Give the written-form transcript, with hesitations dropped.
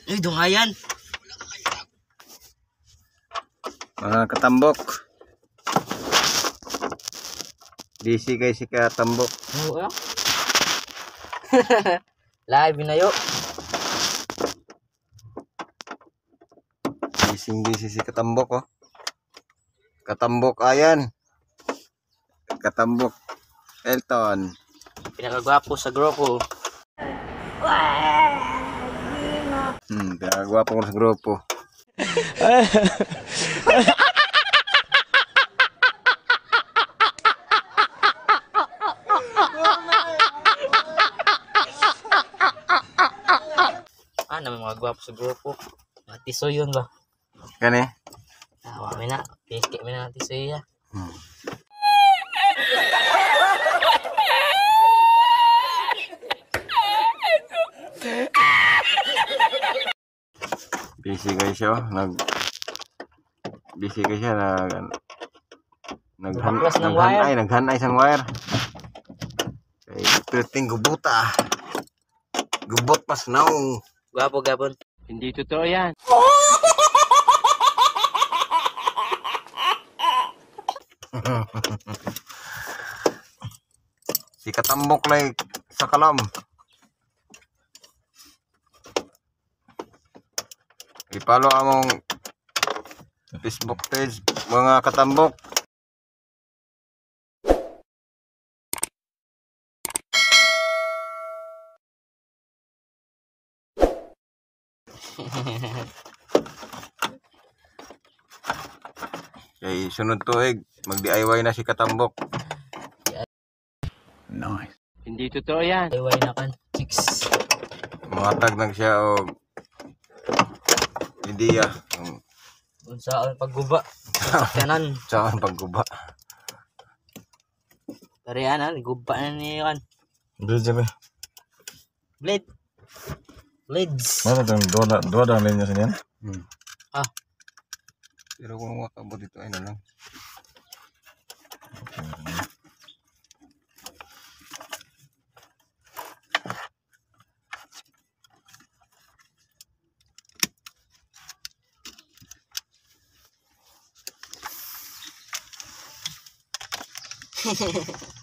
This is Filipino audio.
Ay, dungayan. Mga katambok. Busy guys si katambok. Oo. Live binayo. Busy si katambok oh. Katambok ayan. Katambok Elton. Pinakagwapo sa grupo. Pinakagwapo ko sa grupo. Naman mga gwapo sa grupo. Mga tisoy yun ba? Kani? Kami na. Piskip mo na ng tisoy ya. Busy guys oh. Busy guys siya naghanay sang wire. Kay perting gubuta. Gubot pas naong. Gwapo gapon. Hindi totoo yan. Si katambok like sa kalam. I-follow among Facebook page mga katambok. Kay sunod tuig mag-DIY na si katambok. Nice. Hindi totoo yan. Iway na kan. Chicks. Matag nang siya og ideya. Unsaan pagguba. Kanan. Saan pagguba. Tarianan. Guba na niya kan. Blade. Blades. Mana tang dua dah lainnya sini kan? Pero kung makabot dito ay na lang. Hehehe